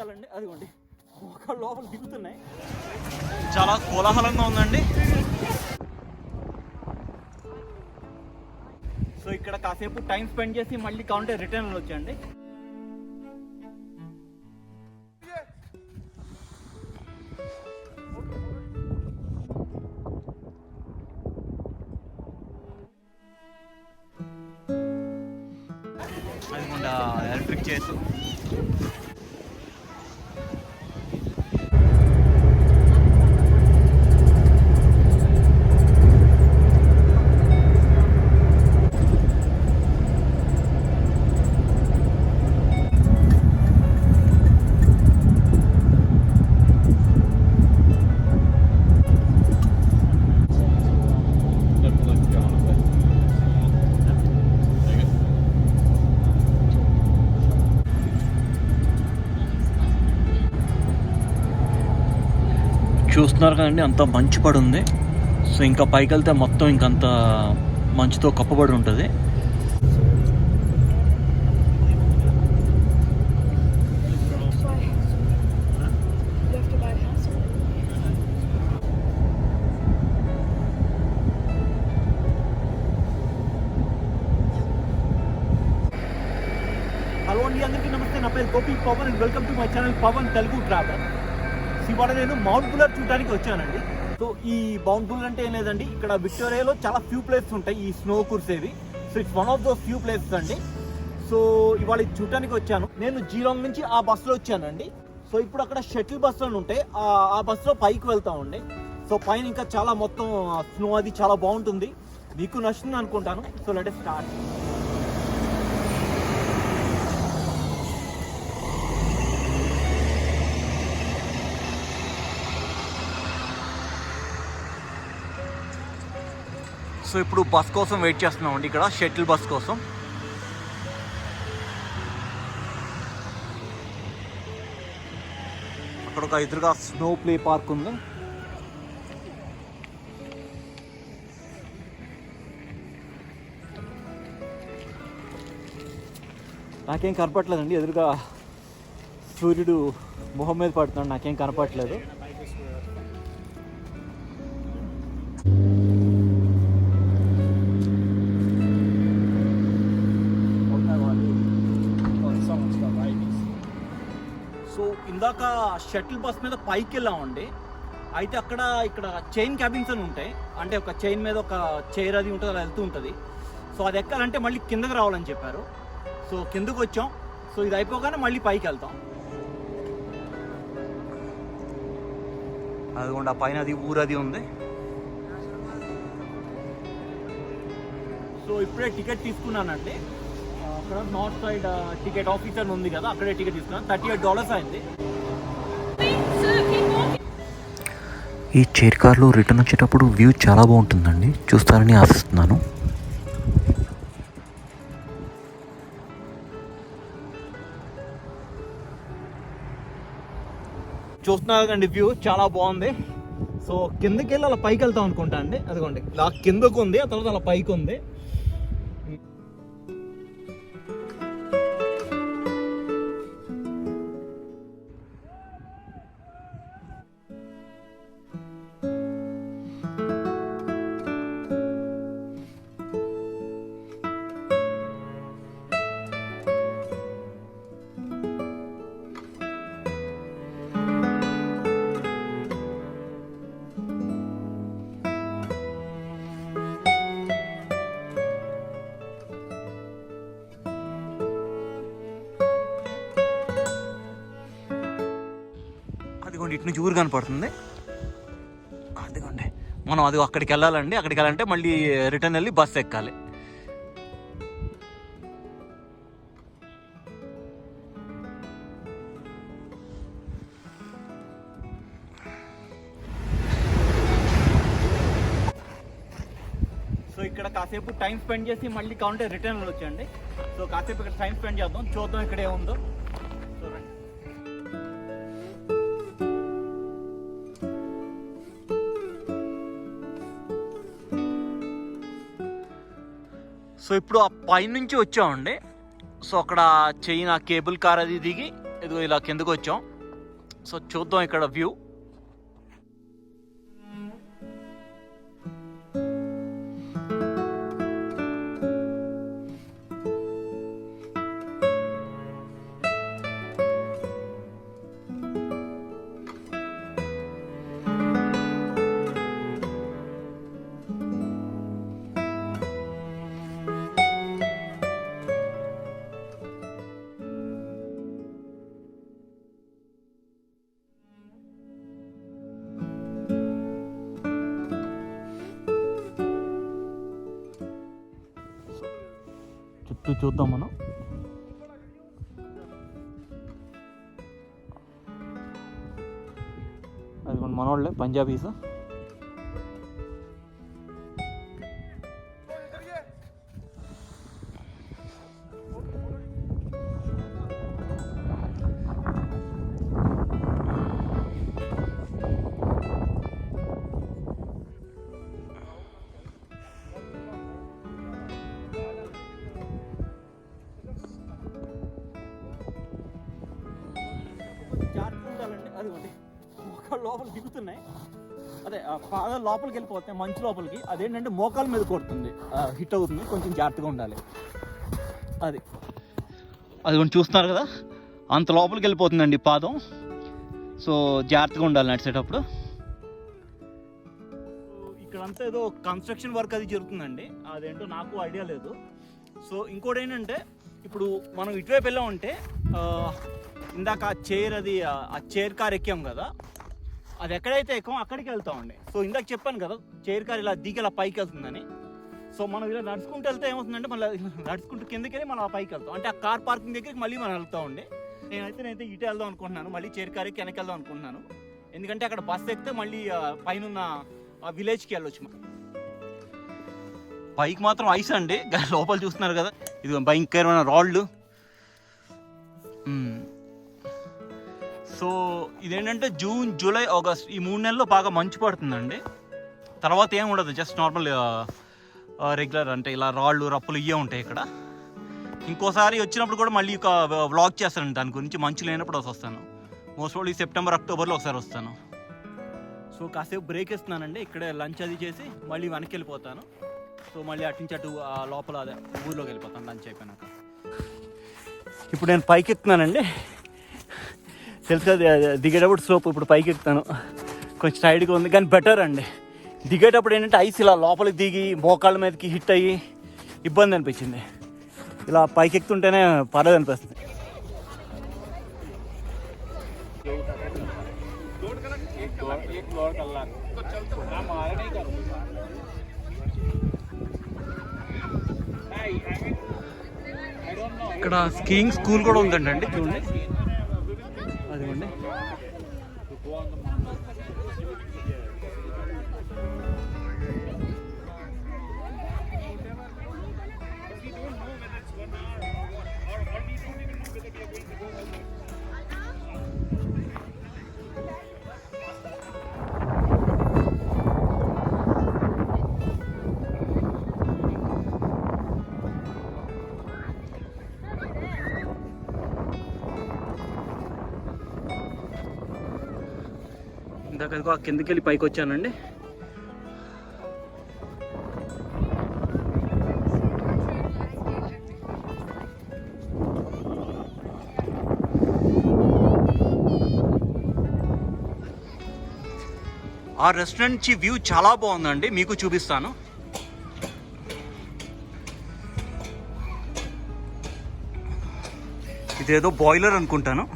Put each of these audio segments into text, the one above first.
చూపించాలండి. అదిగోండి ఒక లోపల దిగుతున్నాయి. చాలా కోలాహలంగా ఉందండి. సో ఇక్కడ కాసేపు టైం స్పెండ్ చేసి మళ్ళీ కావాలంటే రిటర్న్ వచ్చండి. అదిగోండి ఎలక్ట్రిక్ చేసు. చూస్తున్నారు కదండి, అంత మంచు పడి ఉంది. సో ఇంకా పైకి వెళ్తే మొత్తం ఇంకంత మంచుతో కప్పబడి ఉంటుంది. హలో అండి, అందరికీ నమస్తే. నా పేరు Gopi Pavan and welcome to my channel Pavan Telugu traveller. ఇవాళ నేను మౌంట్ బుల్లర్ చూడడానికి వచ్చానండి. సో ఈ మౌంట్ బుల్లర్ అంటే ఏం లేదండి, ఇక్కడ విక్టోరియాలో చాలా ఫ్యూ ప్లేసెస్ ఉంటాయి ఈ స్నో కురిసేవి. So it's one of those few places అండి. సో ఇవాళ ఇది చూడడానికి వచ్చాను. నేను జీలాంగ్ నుంచి ఆ బస్సులో వచ్చానండి. సో ఇప్పుడు అక్కడ షటిల్ బస్సులు ఉంటాయి, ఆ బస్సులో పైకి వెళ్తామండి. సో పైన ఇంకా చాలా మొత్తం స్నో అది చాలా బాగుంటుంది, మీకు నచ్చుతుంది అనుకుంటాను. So let us start. So ఇప్పుడు బస్ కోసం వెయిట్ చేస్తున్నామండి, ఇక్కడ షటిల్ బస్ కోసం. అక్కడ ఒక ఎదురుగా స్నో ప్లే పార్క్ ఉంది. నాకేం కనపట్లేదండి, ఎదురుగా సూర్యుడు మొహం మీద పడుతున్నాడు, నాకేం కనపట్లేదు. సో ఇందాక షటిల్ బస్ మీద పైకి వెళ్ళామండి. అయితే ఇక్కడ చైన్ క్యాబిన్స్ అని ఉంటాయి, అంటే ఒక చైన్ మీద ఒక చైర్ అది ఉంటుంది, అలా వెళ్తూ ఉంటుంది. సో అది ఎక్కాలంటే మళ్ళీ కిందకి రావాలని చెప్పారు. సో కిందకు వచ్చాం. సో ఇది అయిపోగానే మళ్ళీ పైకి వెళ్తాం. అదిగోండి ఆ పైన అది ఊరది ఉంది. సో ఇప్పుడే టికెట్ తీసుకున్నానండి. అక్కడ నార్త్ సైడ్ టికెట్ ఆఫీసర్ ఉంది కదా, అక్కడే టికెట్ తీసుకున్నాను. $38 అయింది. ఈ చైర్ కార్లో రిటర్న్ వచ్చేటప్పుడు వ్యూ చాలా బాగుంటుందండి, చూస్తారని ఆశిస్తున్నాను. చూస్తున్నారు కండి, వ్యూ చాలా బాగుంది. సో కిందకి వెళ్ళి అలా పైకి వెళ్తాం అనుకుంటా అండి. అదిగోండి ఇలా కిందకు ఉంది, ఆ తర్వాత అలా పైకి ఉంది. అదిగోండి ఇటు నుంచి ఊరు కనపడుతుంది. అదిగోండి మనం అది అక్కడికి వెళ్ళాలండి. అక్కడికి వెళ్ళాలంటే మళ్ళీ రిటర్న్ వెళ్ళి బస్సు ఎక్కాలి. సో ఇక్కడ కాసేపు టైం స్పెండ్ చేసి మళ్ళీ కావాలంటే రిటర్న్ వచ్చండి. సో కాసేపు ఇక్కడ టైం స్పెండ్ చేద్దాం, చూద్దాం ఇక్కడ ఏముందో. చూడండి. సో ఇప్పుడు ఆ పైనుంచి వచ్చామండి. సో అక్కడ చైన్ ఆ కేబుల్ కార్ అది దిగి ఇదిగో ఇలా కిందకు వచ్చాం. సో చూద్దాం ఇక్కడ వ్యూ. చుట్టూ చూద్దాం మనం. అది మన మనోళ్ళే పంజాబీస్. అదిగోండి మోకాలు లోపల దిగుతున్నాయి. అదే పాదాలు లోపలికి వెళ్ళిపోతాయి మంచు లోపలికి. అదేంటంటే మోకాల మీద కొడుతుంది, హిట్ అవుతుంది. కొంచెం జాగ్రత్తగా ఉండాలి. అది కొంచెం చూస్తున్నారు కదా, అంత లోపలికి వెళ్ళిపోతుందండి పాదం. సో జాగ్రత్తగా ఉండాలి నడిచేటప్పుడు. ఇక్కడంతా ఏదో కన్స్ట్రక్షన్ వర్క్ అది జరుగుతుందండి, అదేంటో నాకు ఐడియా లేదు. సో ఇంకోటి ఏంటంటే, ఇప్పుడు మనం ఇటువైపు వెళ్ళామంటే ఇందాక ఆ చైర్ కార్ ఎక్కాం కదా, అది ఎక్కడైతే ఎక్కామో అక్కడికి వెళ్తామండి. సో ఇందాక చెప్పాను కదా చైర్ కార్ ఇలా దిగి ఇలా పైకి వెళ్తుందని. సో మనం ఇలా నడుచుకుంటూ వెళ్తే ఏమవుతుందంటే మళ్ళీ నడుచుకుంటూ కిందకి వెళ్ళి మనం ఆ పైకి వెళ్తాం. అంటే ఆ కార్ పార్కింగ్ దగ్గరికి మళ్ళీ మనం వెళ్తామండి. నేనైతే ఇటు వెళ్దాం అనుకుంటున్నాను, మళ్ళీ చైర్ కార్ ఎక్కి వెనక్కి వెళ్దాం అనుకుంటున్నాను. ఎందుకంటే అక్కడ బస్సు ఎక్కితే మళ్ళీ పైన ఆ విలేజ్కి వెళ్ళొచ్చు. పైకి మాత్రం ఐస్ అండి, లోపల చూస్తున్నారు కదా, ఇది భయంకరమైన రాళ్ళు. సో ఇదేంటంటే జూన్, జూలై, ఆగస్ట్ ఈ 3 నెలల్లో బాగా మంచు పడుతుందండి. తర్వాత ఏం ఉండదు, జస్ట్ నార్మల్ రెగ్యులర్ అంటే ఇలా రాళ్ళు రప్పులు ఇవే ఉంటాయి ఇక్కడ. ఇంకోసారి వచ్చినప్పుడు కూడా మళ్ళీ ఒక వ్లాగ్ చేస్తానండి దాని గురించి. మంచు లేనప్పుడు వస్తాను, మోస్ట్ ప్రాబ్లీ సెప్టెంబర్, అక్టోబర్లో ఒకసారి వస్తాను. సో కాసేపు బ్రేక్ ఇస్తున్నానండి, ఇక్కడే లంచ్ అది చేసి మళ్ళీ వెనక్కి వెళ్ళిపోతాను. సో మళ్ళీ అటు నుంచి అటు లోపల అదే ఊర్లోకి వెళ్ళిపోతాను లంచ్ అయిపోయినాక. ఇప్పుడు నేను పైకి ఎక్కుతున్నానండి, తెలుసు కదా దిగేటప్పుడు స్లోప్. ఇప్పుడు పైకి ఎక్కుతాను, కొంచెం టైట్గా ఉంది కానీ బెటర్ అండి. దిగేటప్పుడు ఏంటంటే ఐస్ ఇలా లోపలికి దిగి మోకాళ్ళ మీదకి హిట్ అయ్యి ఇబ్బంది అనిపించింది. ఇలా పైకి ఎక్కుతుంటేనే పర్లేదు అనిపిస్తుంది. ఇక్కడ స్కీయింగ్ స్కూల్ కూడా ఉందండి, చూడండి అదిగోండి. ఇందాక కిందకి వెళ్ళి పైకి వచ్చానండి. ఆ రెస్టారెంట్ నుంచి వ్యూ చాలా బాగుందండి, మీకు చూపిస్తాను. ఇదేదో బాయిలర్ అనుకుంటాను.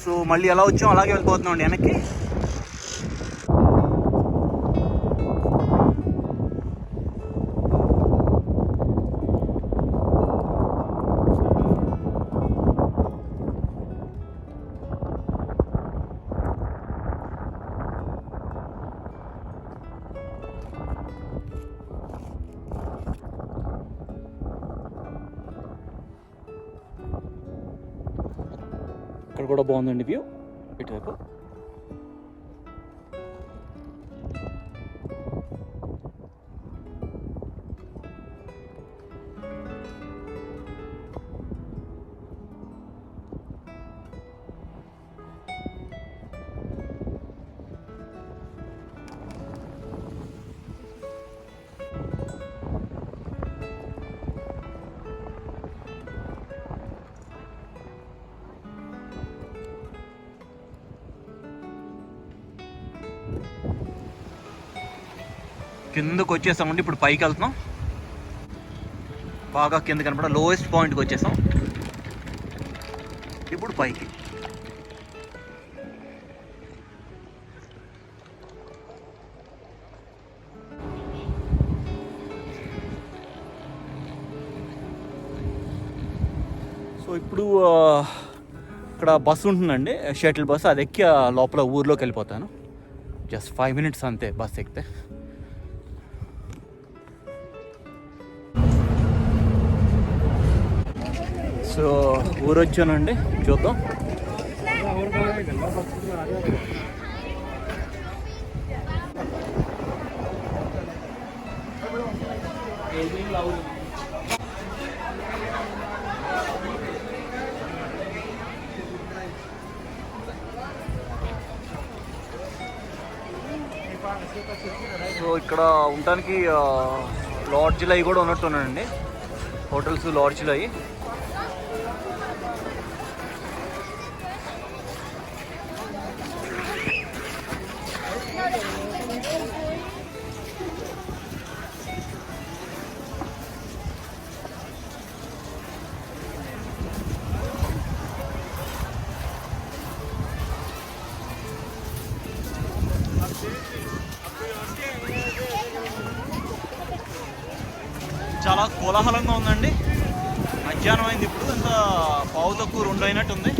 సో మళ్ళీ ఎలా వచ్చాం అలాగే వెళ్ళిపోతున్నాం అండి వెనక్కి. ఇక్కడ కూడా బాగుందండి వ్యూ ఇటువైపు. కిందకు వచ్చేసామండి, ఇప్పుడు పైకి వెళ్తున్నాం. బాగా కింద కనపడ లోయెస్ట్ పాయింట్కి వచ్చేసాం. ఇప్పుడు పైకి. సో ఇప్పుడు ఇక్కడ బస్సు ఉంటుందండి, షటిల్ బస్సు. అది ఎక్కి లోపల ఊర్లోకి వెళ్ళిపోతాను. జస్ట్ 5 minutes అంతే బస్ ఎక్కితే. సో ఊరు వచ్చానండి, చూద్దాం. సో ఇక్కడ ఉండటానికి లాడ్జ్లు అవి కూడా ఉన్నట్టున్నాయండి, హోటల్స్ లాడ్జ్లు అవి. చాలా కోలాహలంగా ఉందండి. మధ్యాహ్నం అయింది, ఇప్పుడు ఎంత 1:15-2 అయినట్టుంది.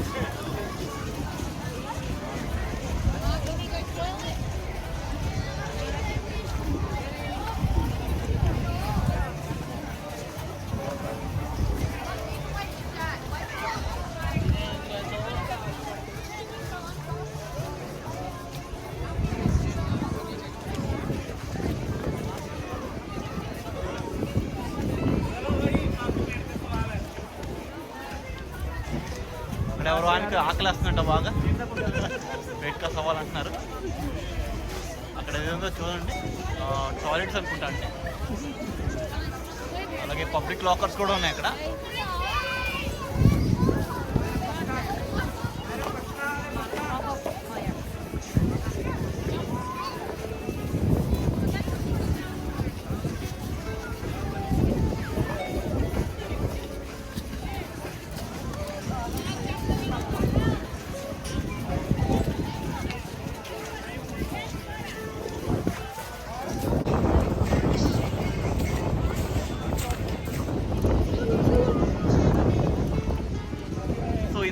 ఎవరు ఆయనకి ఆకలేస్తుందంట బాగా, వెయిట్ కాస్ అవ్వాలంటున్నారు. అక్కడ ఏదో చూడండి, టాయిలెట్స్ అనుకుంటా అండి. అలాగే పబ్లిక్ లాకర్స్ కూడా ఉన్నాయి అక్కడ.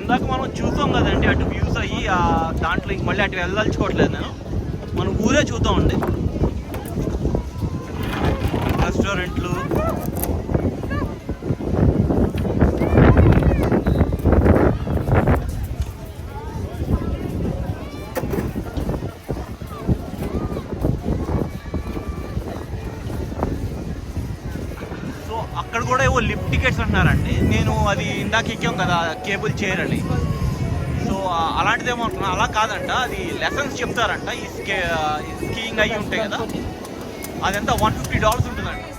ఇందాక మనం చూసాం కదండి అటు వ్యూస్ అయ్యి, దాంట్లో ఇంక మళ్ళీ అటు వెళ్ళదలుచుకోవట్లేదు నేను. మనం ఊరే చూద్దామండి, రెస్టారెంట్లు. అక్కడ కూడా ఏవో లిఫ్ట్ టికెట్స్ అంటున్నారండి. నేను అది ఇందాక ఎక్కాం కదా కేబుల్ చైర్ అని, సో అలాంటిదేమో అంటున్నా. అలా కాదంట, అది లెసన్స్ చెప్తారంట. ఈ స్కీయింగ్ అయ్యి ఉంటాయి కదా, అదంతా $150 ఉంటుందండి.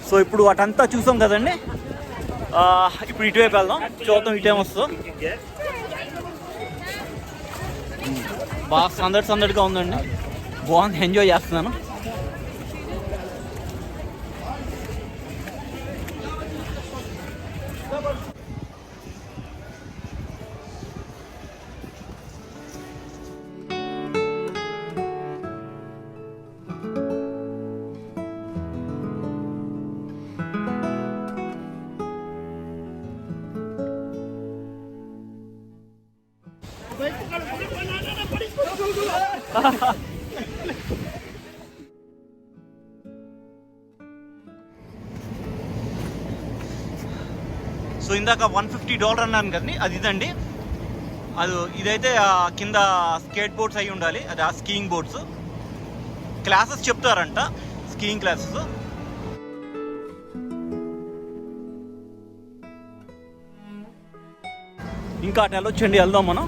సో ఇప్పుడు అటంతా చూసాం కదండి, ఇప్పుడు ఇటువైపు వెళ్దాం, చూద్దాం ఇటేం వస్తుందో. బాగా సందడిగా ఉందండి. బాగుంది, ఎంజాయ్ చేస్తున్నాను. సో ఇందాక $150 అన్నాను కదండి, అది ఇదండి. అది ఇదైతే కింద స్కేట్ బోర్డ్స్ అయి ఉండాలి, అది ఆ స్కీయింగ్ బోర్డ్స్. క్లాసెస్ చెప్తారంట, స్కీయింగ్ క్లాసెస్. ఇంకా అటు వెళ్ళొచ్చండి, వెళ్దాం మనం.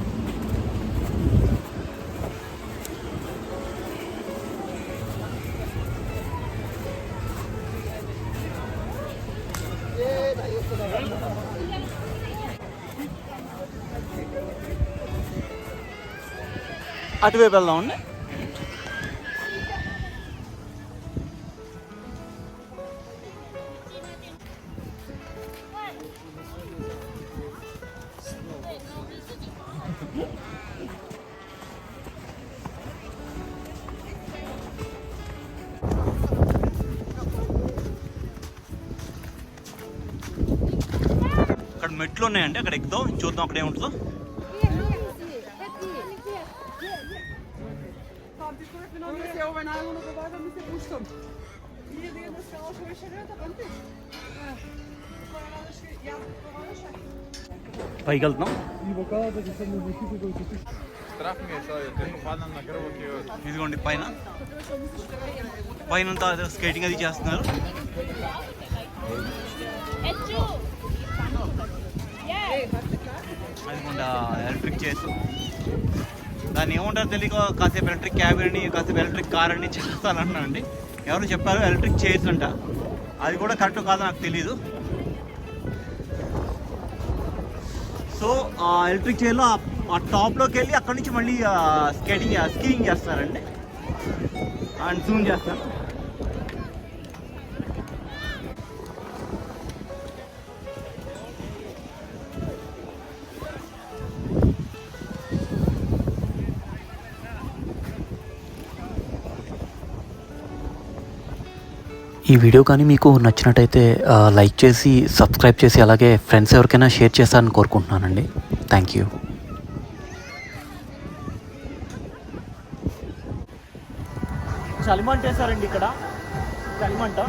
అటువైపు వెళ్దామండి. అక్కడ మెట్లు ఉన్నాయండి, అక్కడ ఎక్కుదాం, చూద్దాం అక్కడ ఏముంటుందో. పైకి వెళ్తున్నాం. ఇదిగోండి పైన పైన స్కేటింగ్ అది చేస్తున్నారు. అదిగోండి ఎలక్ట్రిక్ చైర్స్, దాన్ని ఏముంటారో తెలియక కాసేపు ఎలక్ట్రిక్ క్యాబిన్ అని, కాసేపు ఎలక్ట్రిక్ కార్ అని చేస్తానంటున్నానండి. ఎవరు చెప్పారు ఎలక్ట్రిక్ చైర్స్ అంట, అది కూడా కరెక్ట్ కాదో నాకు తెలీదు. సో ఆ ఎలక్ట్రిక్ చైర్లో ఆ టాప్లోకి వెళ్ళి అక్కడి నుంచి మళ్ళీ స్కీయింగ్ చేస్తారండి. అండ్ జూమ్ చేస్తారు. ఈ వీడియో కానీ మీకు నచ్చినట్టయితే లైక్ చేసి సబ్స్క్రైబ్ చేసి అలాగే ఫ్రెండ్స్ ఎవరికైనా షేర్ చేస్తారని కోరుకుంటున్నానండి. Thank you. చలిమంట వేశారండి ఇక్కడ, చలిమంట.